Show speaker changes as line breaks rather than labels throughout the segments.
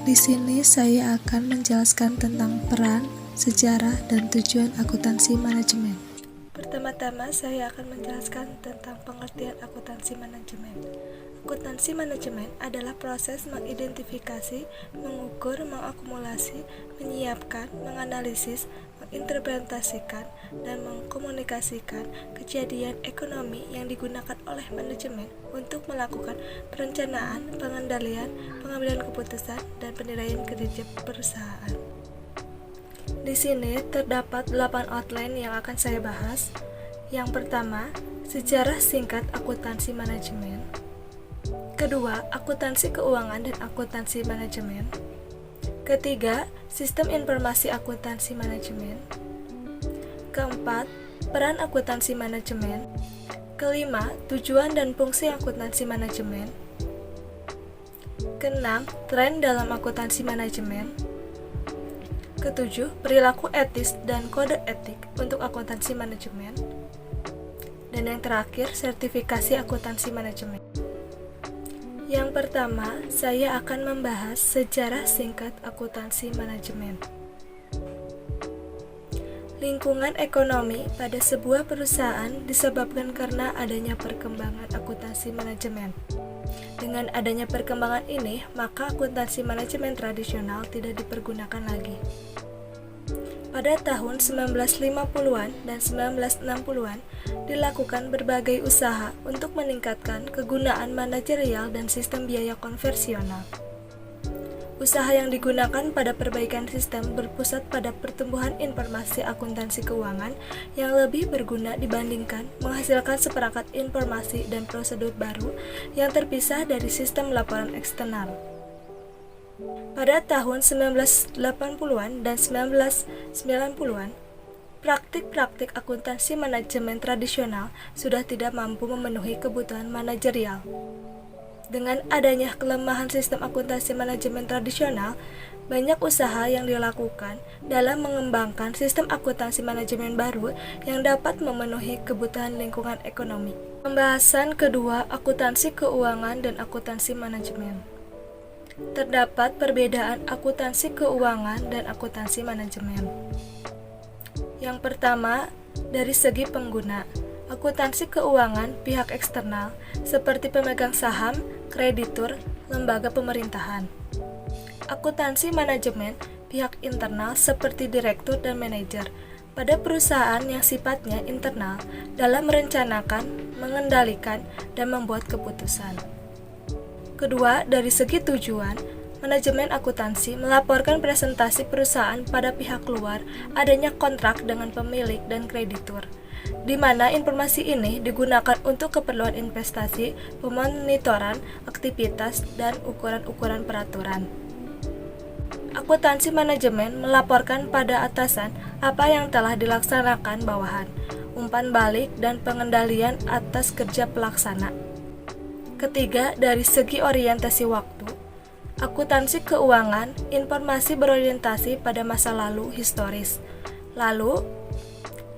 Di sini saya akan menjelaskan tentang peran, sejarah, dan tujuan akuntansi manajemen. Pertama-tama saya akan menjelaskan tentang pengertian akuntansi manajemen. Akuntansi manajemen adalah proses mengidentifikasi, mengukur, mengakumulasi, menyiapkan, menganalisis, menginterpretasikan, dan mengkomunikasikan kejadian ekonomi yang digunakan oleh manajemen untuk melakukan perencanaan, pengendalian, pengambilan keputusan, dan penilaian kinerja perusahaan. Di sini terdapat 8 outline yang akan saya bahas. Yang pertama, sejarah singkat akuntansi manajemen. Kedua, akuntansi keuangan dan akuntansi manajemen. Ketiga, sistem informasi akuntansi manajemen. Keempat, peran akuntansi manajemen. Kelima, tujuan dan fungsi akuntansi manajemen. Keenam, tren dalam akuntansi manajemen. Ketujuh, perilaku etis dan kode etik untuk akuntansi manajemen. Dan yang terakhir, sertifikasi akuntansi manajemen. Yang pertama, saya akan membahas sejarah singkat akuntansi manajemen. Lingkungan ekonomi pada sebuah perusahaan disebabkan karena adanya perkembangan akuntansi manajemen. Dengan adanya perkembangan ini, maka akuntansi manajemen tradisional tidak dipergunakan lagi. Pada tahun 1950-an dan 1960-an, dilakukan berbagai usaha untuk meningkatkan kegunaan manajerial dan sistem biaya konversional. Usaha yang digunakan pada perbaikan sistem berpusat pada pertumbuhan informasi akuntansi keuangan yang lebih berguna dibandingkan menghasilkan seperangkat informasi dan prosedur baru yang terpisah dari sistem laporan eksternal. Pada tahun 1980-an dan 1990-an, praktik-praktik akuntansi manajemen tradisional sudah tidak mampu memenuhi kebutuhan manajerial. Dengan adanya kelemahan sistem akuntansi manajemen tradisional, banyak usaha yang dilakukan dalam mengembangkan sistem akuntansi manajemen baru yang dapat memenuhi kebutuhan lingkungan ekonomi. Pembahasan kedua, akuntansi keuangan dan akuntansi manajemen. Terdapat perbedaan akuntansi keuangan dan akuntansi manajemen. Yang pertama, dari segi pengguna, akuntansi keuangan pihak eksternal seperti pemegang saham, kreditur, lembaga pemerintahan. Akuntansi manajemen pihak internal seperti direktur dan manajer pada perusahaan yang sifatnya internal dalam merencanakan, mengendalikan, dan membuat keputusan. Kedua, dari segi tujuan, manajemen akuntansi melaporkan presentasi perusahaan pada pihak luar adanya kontrak dengan pemilik dan kreditur, di mana informasi ini digunakan untuk keperluan investasi, pemonitoran, aktivitas, dan ukuran-ukuran peraturan. Akuntansi manajemen melaporkan pada atasan apa yang telah dilaksanakan bawahan, umpan balik, dan pengendalian atas kerja pelaksana. Ketiga, dari segi orientasi waktu, akuntansi keuangan, informasi berorientasi pada masa lalu historis. Lalu,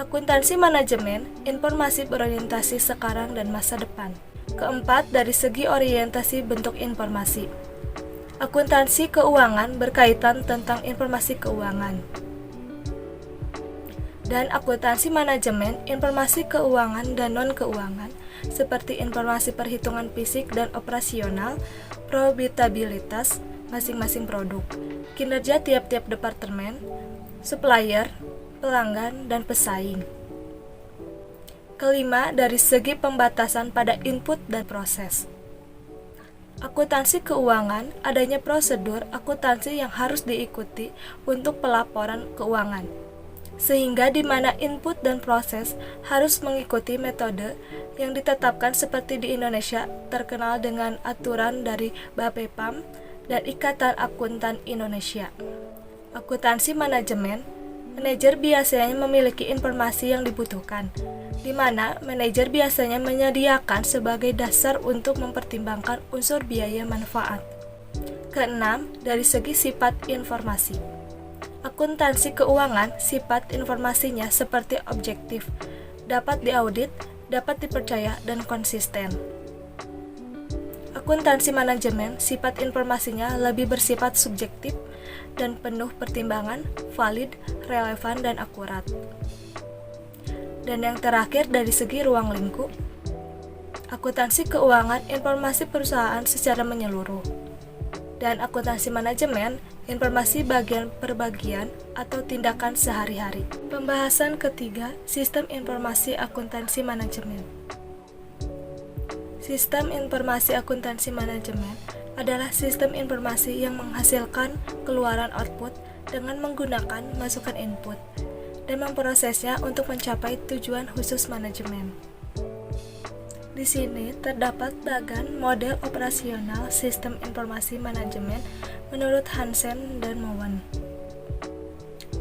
akuntansi manajemen, informasi berorientasi sekarang dan masa depan. Keempat, dari segi orientasi bentuk informasi. Akuntansi keuangan berkaitan tentang informasi keuangan. Dan akuntansi manajemen, informasi keuangan dan non-keuangan, seperti informasi perhitungan fisik dan operasional, profitabilitas masing-masing produk, kinerja tiap-tiap departemen, supplier, pelanggan, dan pesaing. Kelima, dari segi pembatasan pada input dan proses. Akuntansi keuangan, adanya prosedur akuntansi yang harus diikuti untuk pelaporan keuangan, sehingga di mana input dan proses harus mengikuti metode yang ditetapkan seperti di Indonesia terkenal dengan aturan dari BAPEPAM dan Ikatan Akuntan Indonesia. Akuntansi manajemen, manajer biasanya memiliki informasi yang dibutuhkan, di mana manajer biasanya menyediakan sebagai dasar untuk mempertimbangkan unsur biaya manfaat. Keenam, dari segi sifat informasi. Akuntansi keuangan, sifat informasinya seperti objektif, dapat diaudit, dapat dipercaya, dan konsisten. Akuntansi manajemen, sifat informasinya lebih bersifat subjektif dan penuh pertimbangan, valid, relevan, dan akurat. Dan yang terakhir dari segi ruang lingkup, akuntansi keuangan, informasi perusahaan secara menyeluruh. Dan akuntansi manajemen, informasi bagian per bagian atau tindakan sehari-hari. Pembahasan ketiga, sistem informasi akuntansi manajemen. Sistem informasi akuntansi manajemen adalah sistem informasi yang menghasilkan keluaran output dengan menggunakan masukan input dan memprosesnya untuk mencapai tujuan khusus manajemen. Di sini terdapat bagan model operasional sistem informasi manajemen menurut Hansen dan Mowen.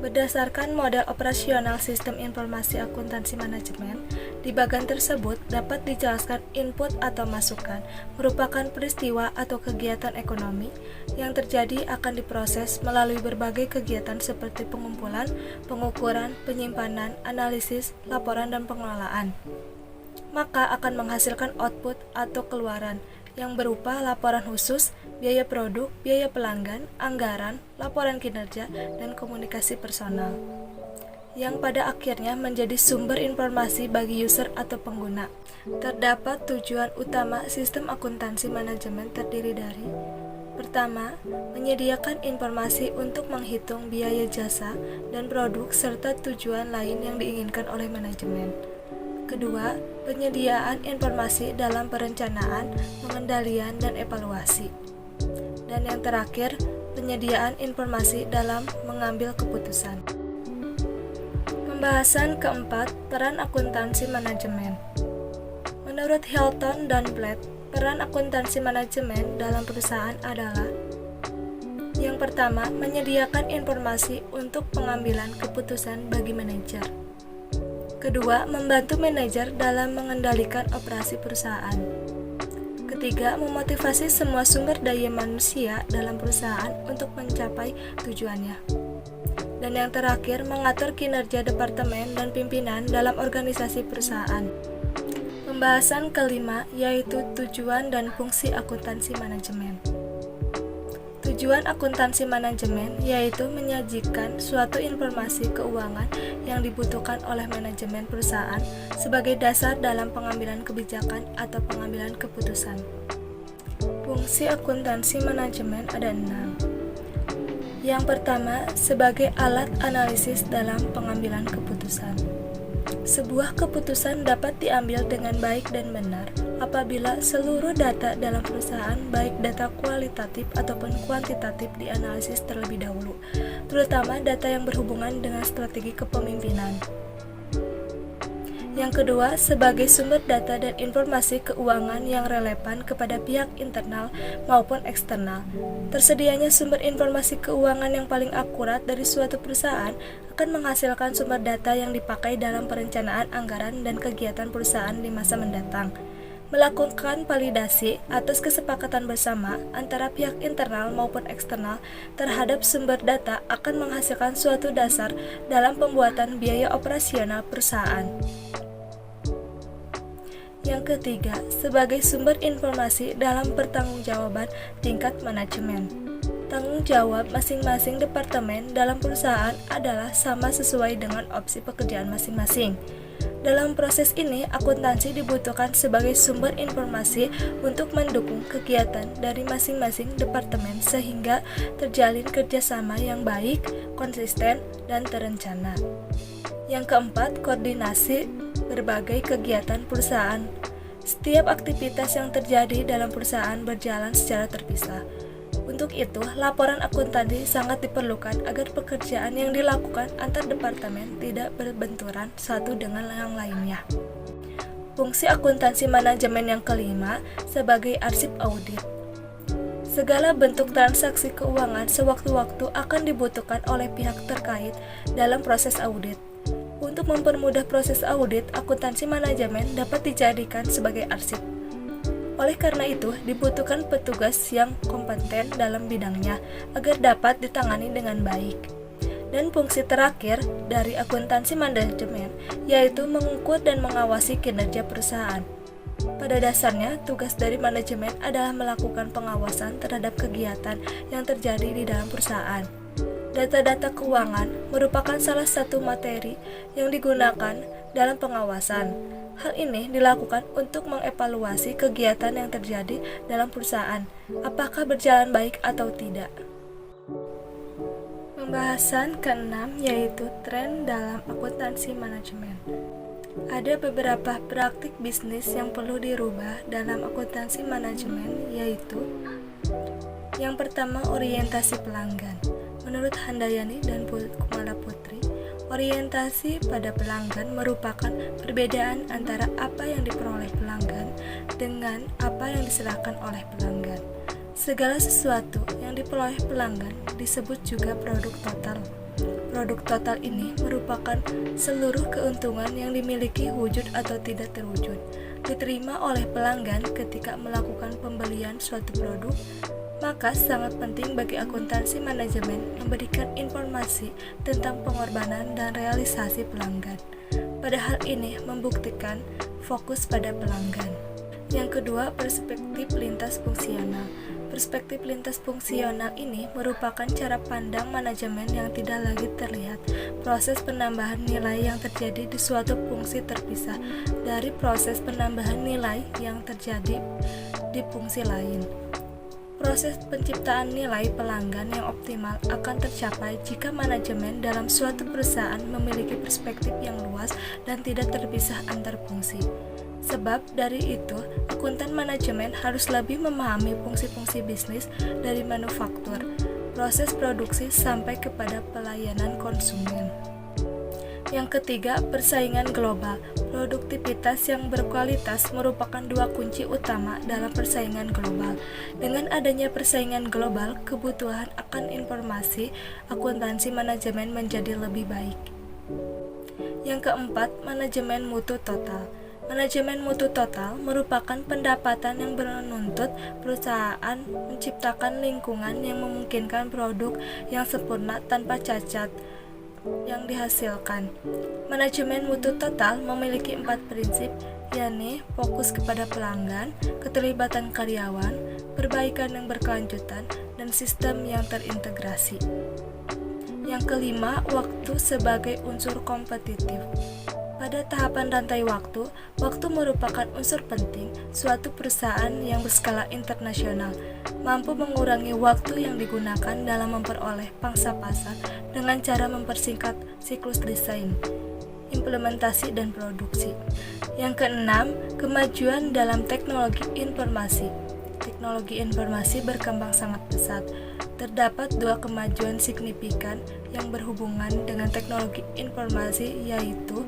Berdasarkan model operasional sistem informasi akuntansi manajemen, di bagan tersebut dapat dijelaskan input atau masukan merupakan peristiwa atau kegiatan ekonomi yang terjadi akan diproses melalui berbagai kegiatan seperti pengumpulan, pengukuran, penyimpanan, analisis, laporan, dan pengelolaan. Maka akan menghasilkan output atau keluaran yang berupa laporan khusus, biaya produk, biaya pelanggan, anggaran, laporan kinerja, dan komunikasi personal, yang pada akhirnya menjadi sumber informasi bagi user atau pengguna. Terdapat tujuan utama sistem akuntansi manajemen terdiri dari: pertama, menyediakan informasi untuk menghitung biaya jasa dan produk serta tujuan lain yang diinginkan oleh manajemen. Kedua, penyediaan informasi dalam perencanaan, pengendalian, dan evaluasi. Dan yang terakhir, penyediaan informasi dalam mengambil keputusan. Pembahasan keempat, peran akuntansi manajemen. Menurut Hilton dan Blatt, peran akuntansi manajemen dalam perusahaan adalah: yang pertama, menyediakan informasi untuk pengambilan keputusan bagi manajer. Kedua, membantu manajer dalam mengendalikan operasi perusahaan. Ketiga, memotivasi semua sumber daya manusia dalam perusahaan untuk mencapai tujuannya. Dan yang terakhir, mengatur kinerja departemen dan pimpinan dalam organisasi perusahaan. Pembahasan kelima yaitu tujuan dan fungsi akuntansi manajemen. Tujuan akuntansi manajemen yaitu menyajikan suatu informasi keuangan yang dibutuhkan oleh manajemen perusahaan sebagai dasar dalam pengambilan kebijakan atau pengambilan keputusan. Fungsi akuntansi manajemen ada 6. Yang pertama, sebagai alat analisis dalam pengambilan keputusan. Sebuah keputusan dapat diambil dengan baik dan benar apabila seluruh data dalam perusahaan, baik data kualitatif ataupun kuantitatif, dianalisis terlebih dahulu, terutama data yang berhubungan dengan strategi kepemimpinan. Yang kedua, sebagai sumber data dan informasi keuangan yang relevan kepada pihak internal maupun eksternal. Tersedianya sumber informasi keuangan yang paling akurat dari suatu perusahaan akan menghasilkan sumber data yang dipakai dalam perencanaan anggaran dan kegiatan perusahaan di masa mendatang. Melakukan validasi atas kesepakatan bersama antara pihak internal maupun eksternal terhadap sumber data akan menghasilkan suatu dasar dalam pembuatan biaya operasional perusahaan. Yang ketiga, sebagai sumber informasi dalam pertanggungjawaban tingkat manajemen. Tanggung jawab masing-masing departemen dalam perusahaan adalah sama sesuai dengan opsi pekerjaan masing-masing. Dalam proses ini, akuntansi dibutuhkan sebagai sumber informasi untuk mendukung kegiatan dari masing-masing departemen sehingga terjalin kerjasama yang baik, konsisten, dan terencana. Yang keempat, koordinasi berbagai kegiatan perusahaan. Setiap aktivitas yang terjadi dalam perusahaan berjalan secara terpisah. Untuk itu, laporan akuntansi sangat diperlukan agar pekerjaan yang dilakukan antar departemen tidak berbenturan satu dengan yang lainnya. Fungsi akuntansi manajemen yang kelima sebagai arsip audit. Segala bentuk transaksi keuangan sewaktu-waktu akan dibutuhkan oleh pihak terkait dalam proses audit. Untuk mempermudah proses audit, akuntansi manajemen dapat dijadikan sebagai arsip. Oleh karena itu, dibutuhkan petugas yang kompeten dalam bidangnya agar dapat ditangani dengan baik. Dan fungsi terakhir dari akuntansi manajemen yaitu mengukur dan mengawasi kinerja perusahaan. Pada dasarnya, tugas dari manajemen adalah melakukan pengawasan terhadap kegiatan yang terjadi di dalam perusahaan. Data-data keuangan merupakan salah satu materi yang digunakan dalam pengawasan. Hal ini dilakukan untuk mengevaluasi kegiatan yang terjadi dalam perusahaan, apakah berjalan baik atau tidak. Pembahasan keenam yaitu tren dalam akuntansi manajemen. Ada beberapa praktik bisnis yang perlu dirubah dalam akuntansi manajemen, yaitu yang pertama, orientasi pelanggan. Menurut Handayani dan Kumala Putri, orientasi pada pelanggan merupakan perbedaan antara apa yang diperoleh pelanggan dengan apa yang diserahkan oleh pelanggan. Segala sesuatu yang diperoleh pelanggan disebut juga produk total. Produk total ini merupakan seluruh keuntungan yang dimiliki wujud atau tidak terwujud, diterima oleh pelanggan ketika melakukan pembelian suatu produk. Maka sangat penting bagi akuntansi manajemen memberikan informasi tentang pengorbanan dan realisasi pelanggan. Pada hal ini membuktikan fokus pada pelanggan. Yang kedua, perspektif lintas fungsional. Perspektif lintas fungsional ini merupakan cara pandang manajemen yang tidak lagi terlihat proses penambahan nilai yang terjadi di suatu fungsi terpisah dari proses penambahan nilai yang terjadi di fungsi lain. Proses penciptaan nilai pelanggan yang optimal akan tercapai jika manajemen dalam suatu perusahaan memiliki perspektif yang luas dan tidak terpisah antar fungsi. Sebab dari itu, akuntan manajemen harus lebih memahami fungsi-fungsi bisnis dari manufaktur, proses produksi sampai kepada pelayanan konsumen. Yang ketiga, persaingan global. Produktivitas yang berkualitas merupakan dua kunci utama dalam persaingan global. Dengan adanya persaingan global, kebutuhan akan informasi akuntansi manajemen menjadi lebih baik. Yang keempat, manajemen mutu total. Manajemen mutu total merupakan pendapatan yang menuntut perusahaan menciptakan lingkungan yang memungkinkan produk yang sempurna tanpa cacat yang dihasilkan. Manajemen mutu total memiliki 4 prinsip, yakni fokus kepada pelanggan, keterlibatan karyawan, perbaikan yang berkelanjutan, dan sistem yang terintegrasi. Yang kelima, waktu sebagai unsur kompetitif. Pada tahapan rantai waktu merupakan unsur penting. Suatu perusahaan yang berskala internasional mampu mengurangi waktu yang digunakan dalam memperoleh pangsa pasar dengan cara mempersingkat siklus desain, implementasi, dan produksi. Yang keenam, kemajuan dalam teknologi informasi. Teknologi informasi berkembang sangat pesat. Terdapat 2 kemajuan signifikan yang berhubungan dengan teknologi informasi, yaitu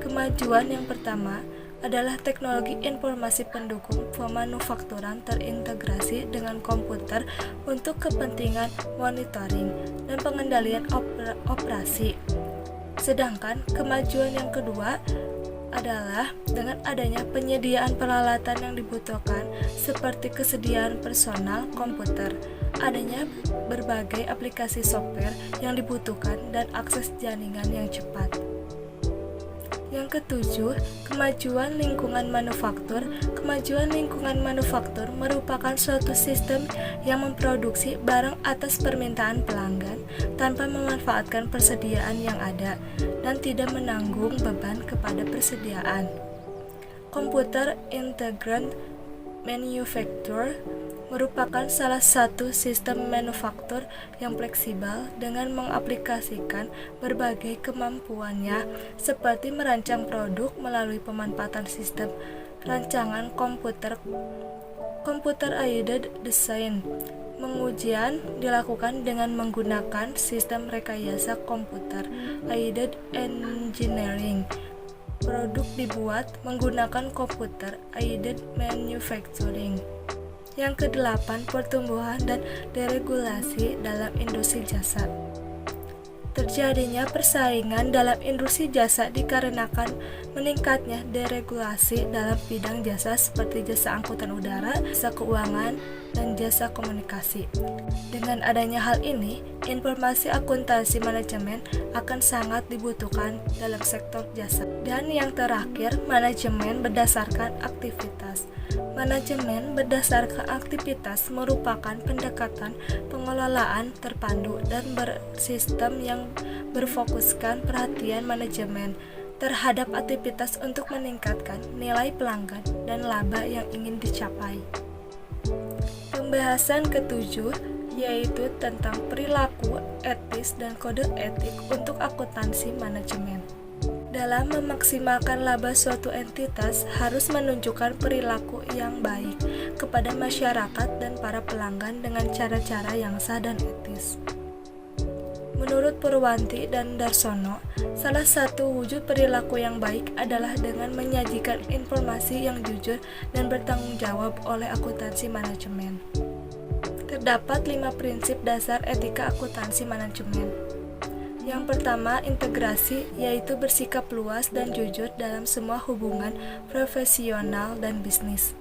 kemajuan yang pertama adalah teknologi informasi pendukung pemanufakturan terintegrasi dengan komputer untuk kepentingan monitoring dan pengendalian operasi. Sedangkan kemajuan yang kedua adalah dengan adanya penyediaan peralatan yang dibutuhkan seperti kesediaan personal komputer, adanya berbagai aplikasi software yang dibutuhkan, dan akses jaringan yang cepat. Yang ketujuh, kemajuan lingkungan manufaktur. Kemajuan lingkungan manufaktur merupakan suatu sistem yang memproduksi barang atas permintaan pelanggan tanpa memanfaatkan persediaan yang ada dan tidak menanggung beban kepada persediaan. Computer Integrated Manufacture merupakan salah satu sistem manufaktur yang fleksibel dengan mengaplikasikan berbagai kemampuannya seperti merancang produk melalui pemanfaatan sistem rancangan computer aided design. Pengujian dilakukan dengan menggunakan sistem rekayasa komputer aided engineering. Produk dibuat menggunakan computer aided manufacturing. Yang kedelapan, pertumbuhan dan deregulasi dalam industri jasa. Terjadinya persaingan dalam industri jasa dikarenakan meningkatnya deregulasi dalam bidang jasa seperti jasa angkutan udara, jasa keuangan, dan jasa komunikasi. Dengan adanya hal ini, informasi akuntansi manajemen akan sangat dibutuhkan dalam sektor jasa. Dan yang terakhir, manajemen berdasarkan aktivitas. Manajemen berdasarkan aktivitas merupakan pendekatan pengelolaan terpadu dan bersistem yang berfokuskan perhatian manajemen terhadap aktivitas untuk meningkatkan nilai pelanggan dan laba yang ingin dicapai. Pembahasan ketujuh yaitu tentang perilaku etis dan kode etik untuk akuntansi manajemen. Dalam memaksimalkan laba suatu entitas harus menunjukkan perilaku yang baik kepada masyarakat dan para pelanggan dengan cara-cara yang sah dan etis. Menurut Purwanti dan Darsono, salah satu wujud perilaku yang baik adalah dengan menyajikan informasi yang jujur dan bertanggung jawab oleh akuntansi manajemen. Terdapat 5 prinsip dasar etika akuntansi manajemen. Yang pertama, integrasi, yaitu bersikap luas dan jujur dalam semua hubungan profesional dan bisnis.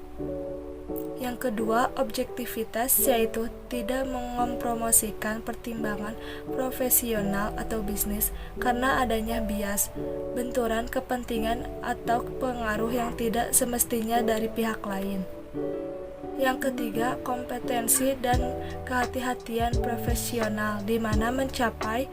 Yang kedua, objektivitas, yaitu tidak mengompromosikan pertimbangan profesional atau bisnis karena adanya bias, benturan kepentingan atau pengaruh yang tidak semestinya dari pihak lain. Yang ketiga, kompetensi dan kehati-hatian profesional, di mana mencapai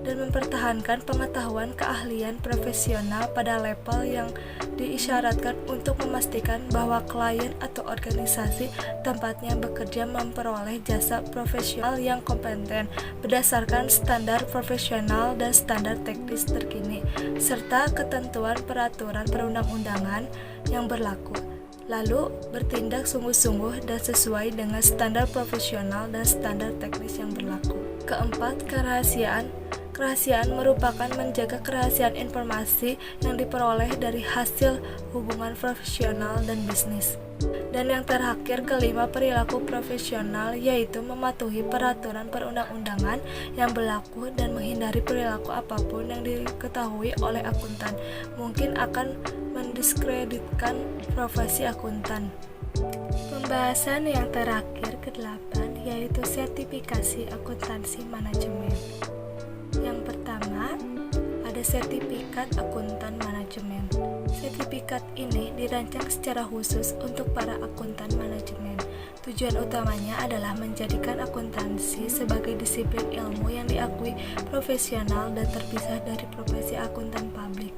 dan mempertahankan pengetahuan keahlian profesional pada level yang diisyaratkan untuk memastikan bahwa klien atau organisasi tempatnya bekerja memperoleh jasa profesional yang kompeten berdasarkan standar profesional dan standar teknis terkini, serta ketentuan peraturan perundang-undangan yang berlaku. Lalu, bertindak sungguh-sungguh dan sesuai dengan standar profesional dan standar teknis yang berlaku. Keempat, kerahasiaan. Kerahasiaan merupakan menjaga kerahasiaan informasi yang diperoleh dari hasil hubungan profesional dan bisnis. Dan yang terakhir, kelima, perilaku profesional, yaitu mematuhi peraturan perundang-undangan yang berlaku dan menghindari perilaku apapun yang diketahui oleh akuntan mungkin akan mendiskreditkan profesi akuntan. Pembahasan yang terakhir ke-8 yaitu sertifikasi akuntansi manajemen. Yang pertama, ada sertifikat akuntan manajemen. Sertifikat ini dirancang secara khusus untuk para akuntan manajemen. Tujuan utamanya adalah menjadikan akuntansi sebagai disiplin ilmu yang diakui profesional dan terpisah dari profesi akuntan publik.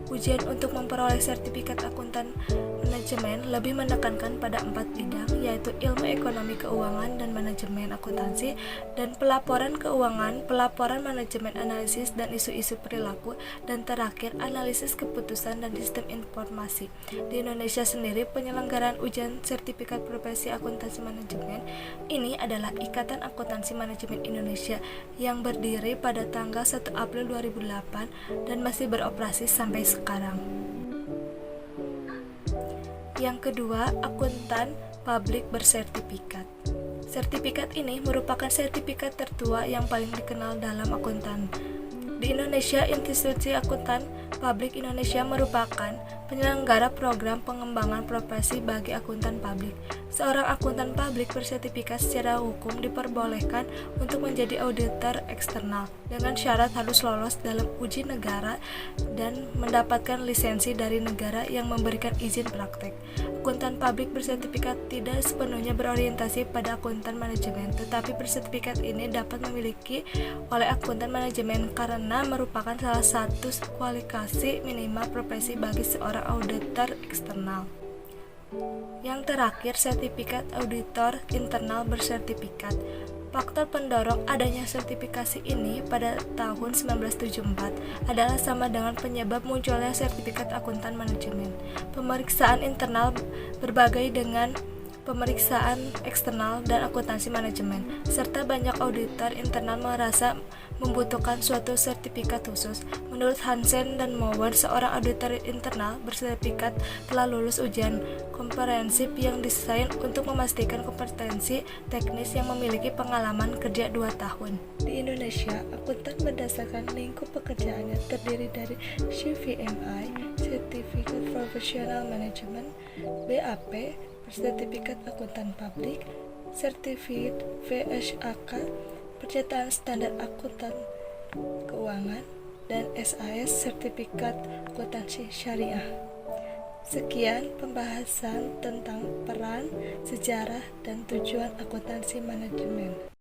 Ujian untuk memperoleh sertifikat akuntan manajemen lebih menekankan pada 4 bidang, yaitu ilmu ekonomi keuangan dan manajemen akuntansi, dan pelaporan keuangan, pelaporan manajemen analisis dan isu-isu perilaku, dan terakhir analisis keputusan dan sistem informasi. Di Indonesia sendiri, penyelenggaraan ujian sertifikat profesi akuntansi manajemen ini adalah Ikatan Akuntansi Manajemen Indonesia yang berdiri pada tanggal 1 April 2008 dan masih beroperasi sampai sekarang. Yang kedua, akuntan publik bersertifikat. Sertifikat ini merupakan sertifikat tertua yang paling dikenal dalam akuntan. Di Indonesia, Institusi Akuntan Publik Indonesia merupakan penyelenggara program pengembangan profesi bagi akuntan publik. Seorang akuntan publik bersertifikat secara hukum diperbolehkan untuk menjadi auditor eksternal dengan syarat harus lolos dalam uji negara dan mendapatkan lisensi dari negara yang memberikan izin praktek. Akuntan publik bersertifikat tidak sepenuhnya berorientasi pada akuntan manajemen, tetapi bersertifikat ini dapat memiliki oleh akuntan manajemen karena merupakan salah satu kualifikasi minimal profesi bagi seorang auditor eksternal. Yang terakhir, sertifikat auditor internal bersertifikat. Faktor pendorong adanya sertifikasi ini pada tahun 1974 adalah sama dengan penyebab munculnya sertifikat akuntan manajemen. Pemeriksaan internal berbagai dengan pemeriksaan eksternal dan akuntansi manajemen, serta banyak auditor internal merasa membutuhkan suatu sertifikat khusus. Menurut Hansen dan Mower, seorang auditor internal bersertifikat telah lulus ujian komprehensif yang didesain untuk memastikan kompetensi teknis yang memiliki pengalaman kerja 2 tahun. Di Indonesia, akuntan berdasarkan lingkup pekerjaannya terdiri dari CVMI, Certificate Professional Management, BAP, Sertifikat Akuntan Publik, Certificate VSAK, Percetakan Standar Akuntan Keuangan, dan SAS, Sertifikat Akuntansi Syariah. Sekian pembahasan tentang peran, sejarah, dan tujuan akuntansi manajemen.